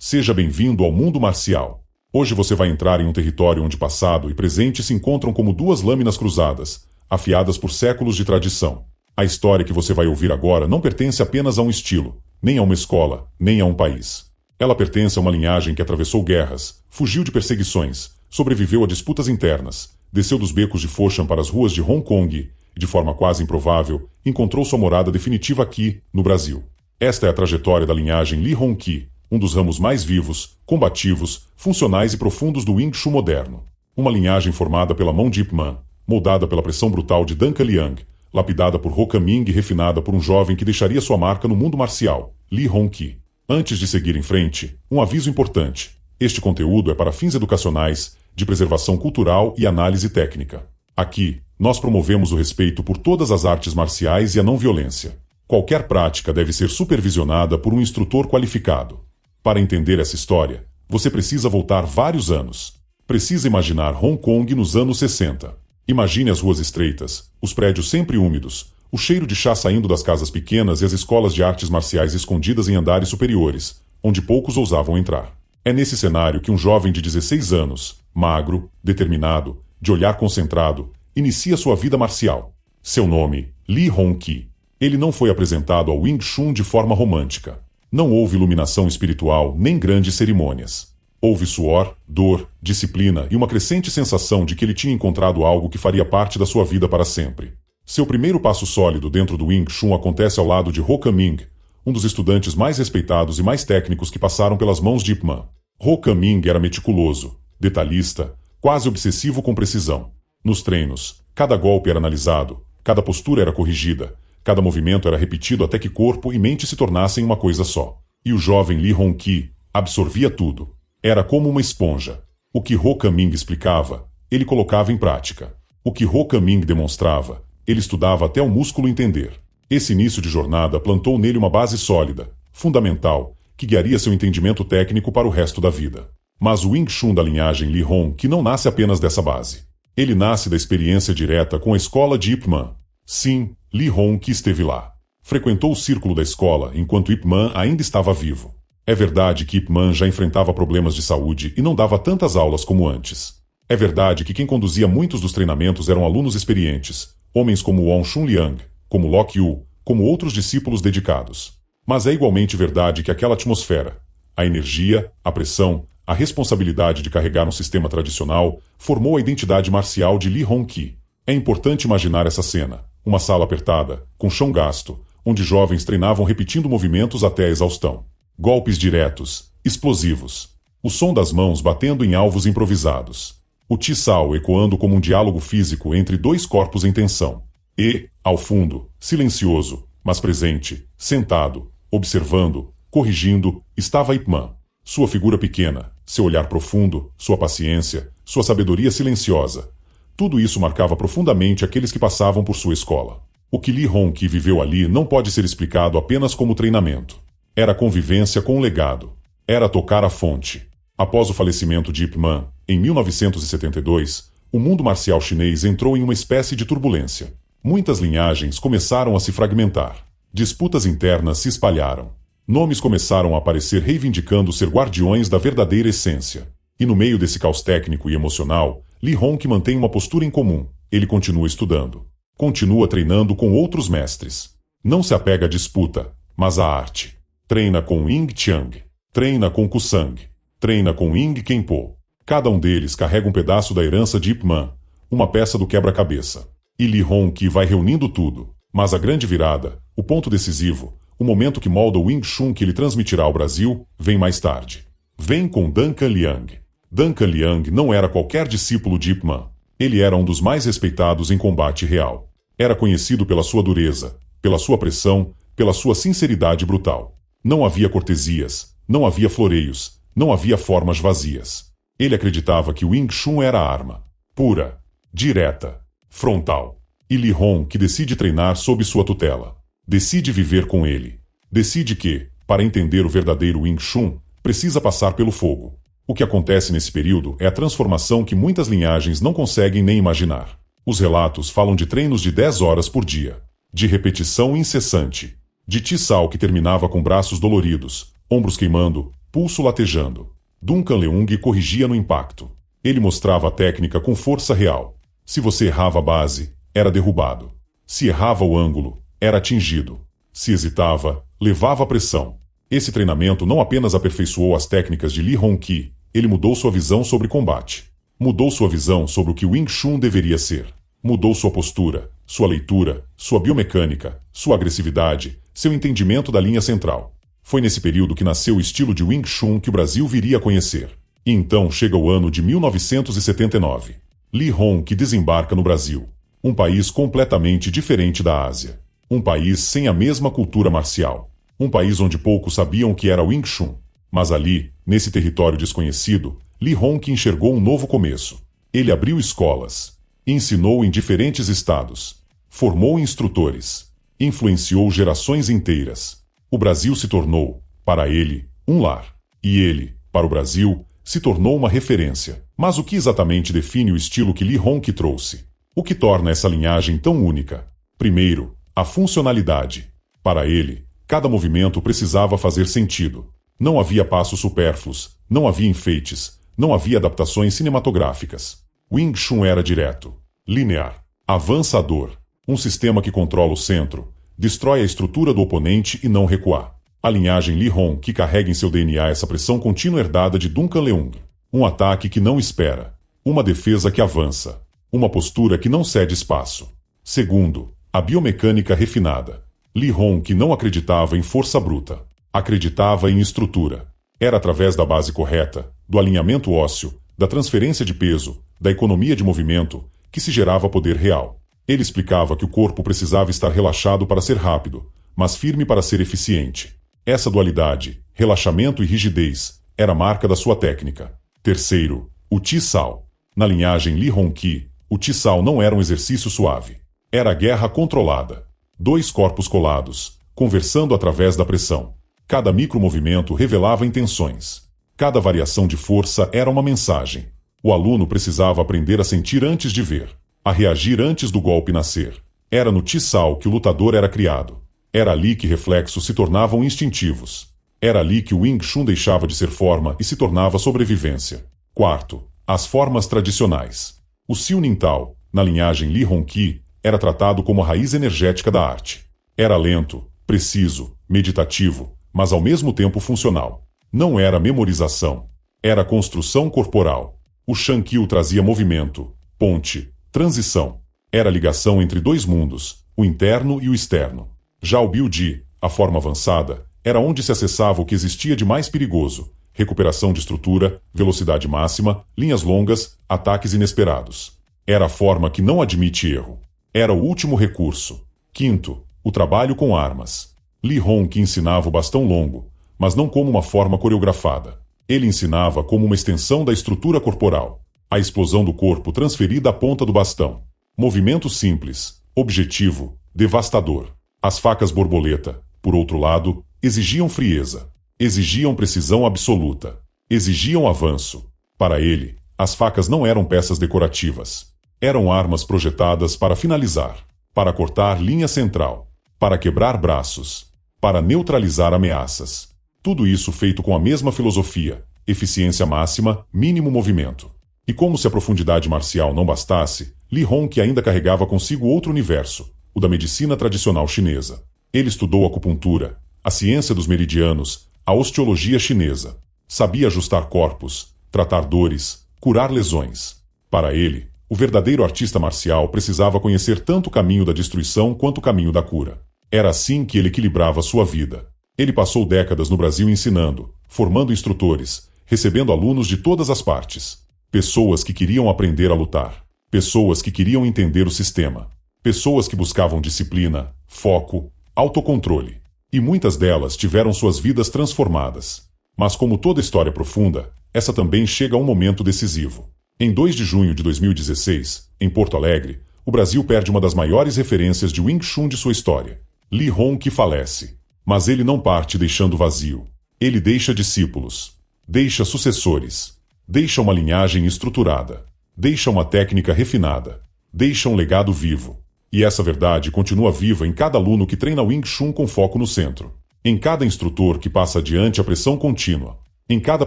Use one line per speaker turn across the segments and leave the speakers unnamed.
Seja bem-vindo ao mundo marcial. Hoje você vai entrar em um território onde passado e presente se encontram como duas lâminas cruzadas, afiadas por séculos de tradição. A história que você vai ouvir agora não pertence apenas a um estilo, nem a uma escola, nem a um país. Ela pertence a uma linhagem que atravessou guerras, fugiu de perseguições, sobreviveu a disputas internas, desceu dos becos de Foshan para as ruas de Hong Kong e, de forma quase improvável, encontrou sua morada definitiva aqui, no Brasil. Esta é a trajetória da linhagem Li Hongqi, um dos ramos mais vivos, combativos, funcionais e profundos do Wing Chun moderno. Uma linhagem formada pela mão de Ip Man, moldada pela pressão brutal de Dan Liang, lapidada por Ho Ka-ming e refinada por um jovem que deixaria sua marca no mundo marcial, Li Hongqi. Antes de seguir em frente, um aviso importante. Este conteúdo é para fins educacionais, de preservação cultural e análise técnica. Aqui, nós promovemos o respeito por todas as artes marciais e a não violência. Qualquer prática deve ser supervisionada por um instrutor qualificado. Para entender essa história, você precisa voltar vários anos. Precisa imaginar Hong Kong nos anos 60. Imagine as ruas estreitas, os prédios sempre úmidos, o cheiro de chá saindo das casas pequenas e as escolas de artes marciais escondidas em andares superiores, onde poucos ousavam entrar. É nesse cenário que um jovem de 16 anos, magro, determinado, de olhar concentrado, inicia sua vida marcial. Seu nome, Li Hongqi. Ele não foi apresentado ao Wing Chun de forma romântica. Não houve iluminação espiritual nem grandes cerimônias. Houve suor, dor, disciplina e uma crescente sensação de que ele tinha encontrado algo que faria parte da sua vida para sempre. Seu primeiro passo sólido dentro do Wing Chun acontece ao lado de Ho Ka-ming, um dos estudantes mais respeitados e mais técnicos que passaram pelas mãos de Ip Man. Ho Ka-ming era meticuloso, detalhista, quase obsessivo com precisão. Nos treinos, cada golpe era analisado, cada postura era corrigida, cada movimento era repetido até que corpo e mente se tornassem uma coisa só. E o jovem Li Hongqi absorvia tudo. Era como uma esponja. O que Ho Ka-ming explicava, ele colocava em prática. O que Ho Ka-ming demonstrava, ele estudava até o músculo entender. Esse início de jornada plantou nele uma base sólida, fundamental, que guiaria seu entendimento técnico para o resto da vida. Mas o Wing Chun da linhagem Li Hong que não nasce apenas dessa base. Ele nasce da experiência direta com a escola de Ip Man. Sim, Li Hong que esteve lá. Frequentou o círculo da escola enquanto Ip Man ainda estava vivo. É verdade que Ip Man já enfrentava problemas de saúde e não dava tantas aulas como antes. É verdade que quem conduzia muitos dos treinamentos eram alunos experientes, homens como Wong Chunliang, como Lok Yu, como outros discípulos dedicados. Mas é igualmente verdade que aquela atmosfera, a energia, a pressão, a responsabilidade de carregar um sistema tradicional, formou a identidade marcial de Li Hongqi. É importante imaginar essa cena, uma sala apertada, com chão gasto, onde jovens treinavam repetindo movimentos até a exaustão. Golpes diretos, explosivos. O som das mãos batendo em alvos improvisados. O Chi Sao ecoando como um diálogo físico entre dois corpos em tensão. E, ao fundo, silencioso, mas presente, sentado, observando, corrigindo, estava Ip Man. Sua figura pequena, seu olhar profundo, sua paciência, sua sabedoria silenciosa. Tudo isso marcava profundamente aqueles que passavam por sua escola. O que Li Hongqi viveu ali não pode ser explicado apenas como treinamento. Era convivência com o legado. Era tocar a fonte. Após o falecimento de Ip Man, em 1972, o mundo marcial chinês entrou em uma espécie de turbulência. Muitas linhagens começaram a se fragmentar. Disputas internas se espalharam. Nomes começaram a aparecer reivindicando ser guardiões da verdadeira essência. E no meio desse caos técnico e emocional, Li Hongqi mantém uma postura em comum. Ele continua estudando. Continua treinando com outros mestres. Não se apega à disputa, mas à arte. Treina com Ying Qiang. Treina com Kusang. Treina com Ying Kempo. Cada um deles carrega um pedaço da herança de Ip Man, uma peça do quebra-cabeça. E Li Hongqi vai reunindo tudo. Mas a grande virada, o ponto decisivo, o momento que molda o Wing Chun que ele transmitirá ao Brasil, vem mais tarde. Vem com Dan Liang. Dan Liang não era qualquer discípulo de Ip Man. Ele era um dos mais respeitados em combate real. Era conhecido pela sua dureza, pela sua pressão, pela sua sinceridade brutal. Não havia cortesias, não havia floreios, não havia formas vazias. Ele acreditava que o Wing Chun era a arma. Pura, direta, frontal. E Li Hong que decide treinar sob sua tutela. Decide viver com ele. Decide que, para entender o verdadeiro Wing Chun, precisa passar pelo fogo. O que acontece nesse período é a transformação que muitas linhagens não conseguem nem imaginar. Os relatos falam de treinos de 10 horas por dia, de repetição incessante, de Chi Sao que terminava com braços doloridos, ombros queimando, pulso latejando. Duncan Leung corrigia no impacto. Ele mostrava a técnica com força real. Se você errava a base, era derrubado. Se errava o ângulo, era atingido. Se hesitava, levava a pressão. Esse treinamento não apenas aperfeiçoou as técnicas de Lee Hong-ki, ele mudou sua visão sobre combate. Mudou sua visão sobre o que Wing Chun deveria ser. Mudou sua postura, sua leitura, sua biomecânica, sua agressividade, seu entendimento da linha central. Foi nesse período que nasceu o estilo de Wing Chun que o Brasil viria a conhecer. E então chega o ano de 1979. Lee Hong que desembarca no Brasil. Um país completamente diferente da Ásia. Um país sem a mesma cultura marcial. Um país onde poucos sabiam o que era Wing Chun. Mas ali, nesse território desconhecido, Lee Hong que enxergou um novo começo. Ele abriu escolas. Ensinou em diferentes estados. Formou instrutores. Influenciou gerações inteiras. O Brasil se tornou, para ele, um lar. E ele, para o Brasil, se tornou uma referência. Mas o que exatamente define o estilo que Lee Hong que trouxe? O que torna essa linhagem tão única? Primeiro, a funcionalidade. Para ele, cada movimento precisava fazer sentido. Não havia passos supérfluos, não havia enfeites, não havia adaptações cinematográficas. Wing Chun era direto, linear, avançador, um sistema que controla o centro, destrói a estrutura do oponente e não recuar. A linhagem Lee Hong que carrega em seu DNA essa pressão contínua herdada de Duncan Leung. Um ataque que não espera, uma defesa que avança, uma postura que não cede espaço. Segundo, a biomecânica refinada. Lee Hong que não acreditava em força bruta, acreditava em estrutura. Era através da base correta, do alinhamento ósseo, da transferência de peso, da economia de movimento, que se gerava poder real. Ele explicava que o corpo precisava estar relaxado para ser rápido, mas firme para ser eficiente. Essa dualidade, relaxamento e rigidez, era a marca da sua técnica. Terceiro, o Chi Sao. Na linhagem Lee Hong Ki, o Chi Sao não era um exercício suave. Era a guerra controlada. Dois corpos colados, conversando através da pressão. Cada micromovimento revelava intenções. Cada variação de força era uma mensagem. O aluno precisava aprender a sentir antes de ver, a reagir antes do golpe nascer. Era no Chi Sao que o lutador era criado. Era ali que reflexos se tornavam instintivos. Era ali que o Wing Chun deixava de ser forma e se tornava sobrevivência. Quarto, as formas tradicionais. O Siu Ning Tao, na linhagem Lee Hong Ki, era tratado como a raiz energética da arte. Era lento, preciso, meditativo, mas ao mesmo tempo funcional. Não era memorização. Era construção corporal. O Shan Qiu trazia movimento, ponte, transição. Era a ligação entre dois mundos, o interno e o externo. Já o Biu Ji, a forma avançada, era onde se acessava o que existia de mais perigoso: recuperação de estrutura, velocidade máxima, linhas longas, ataques inesperados. Era a forma que não admite erro. Era o último recurso. Quinto, o trabalho com armas. Lee Hong que ensinava o bastão longo, mas não como uma forma coreografada. Ele ensinava como uma extensão da estrutura corporal. A explosão do corpo transferida à ponta do bastão. Movimento simples, objetivo, devastador. As facas borboleta, por outro lado, exigiam frieza. Exigiam precisão absoluta. Exigiam avanço. Para ele, as facas não eram peças decorativas. Eram armas projetadas para finalizar, para cortar linha central, para quebrar braços, para neutralizar ameaças. Tudo isso feito com a mesma filosofia: eficiência máxima, mínimo movimento. E como se a profundidade marcial não bastasse, Lee Hong que ainda carregava consigo outro universo, o da medicina tradicional chinesa. Ele estudou acupuntura, a ciência dos meridianos, a osteologia chinesa. Sabia ajustar corpos, tratar dores, curar lesões. Para ele, o verdadeiro artista marcial precisava conhecer tanto o caminho da destruição quanto o caminho da cura. Era assim que ele equilibrava sua vida. Ele passou décadas no Brasil ensinando, formando instrutores, recebendo alunos de todas as partes. Pessoas que queriam aprender a lutar. Pessoas que queriam entender o sistema. Pessoas que buscavam disciplina, foco, autocontrole. E muitas delas tiveram suas vidas transformadas. Mas como toda história profunda, essa também chega a um momento decisivo. Em 2 de junho de 2016, em Porto Alegre, o Brasil perde uma das maiores referências de Wing Chun de sua história. Lee Hong que falece. Mas ele não parte deixando vazio. Ele deixa discípulos. Deixa sucessores. Deixa uma linhagem estruturada. Deixa uma técnica refinada. Deixa um legado vivo. E essa verdade continua viva em cada aluno que treina Wing Chun com foco no centro. Em cada instrutor que passa adiante a pressão contínua. Em cada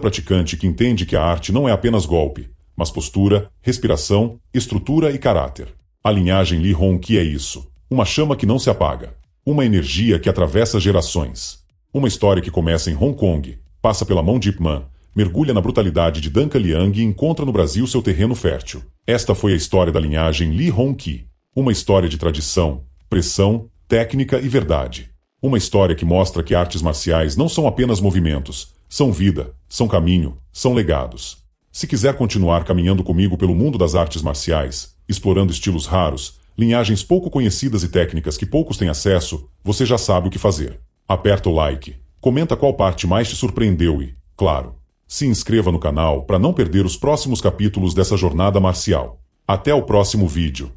praticante que entende que a arte não é apenas golpe, mas postura, respiração, estrutura e caráter. A linhagem Lee Hong-Ki é isso. Uma chama que não se apaga. Uma energia que atravessa gerações. Uma história que começa em Hong Kong, passa pela mão de Ip Man, mergulha na brutalidade de Duncan Liang e encontra no Brasil seu terreno fértil. Esta foi a história da linhagem Lee Hong-Ki. Uma história de tradição, pressão, técnica e verdade. Uma história que mostra que artes marciais não são apenas movimentos, são vida, são caminho, são legados. Se quiser continuar caminhando comigo pelo mundo das artes marciais, explorando estilos raros, linhagens pouco conhecidas e técnicas que poucos têm acesso, você já sabe o que fazer. Aperta o like, comenta qual parte mais te surpreendeu e, claro, se inscreva no canal para não perder os próximos capítulos dessa jornada marcial. Até o próximo vídeo.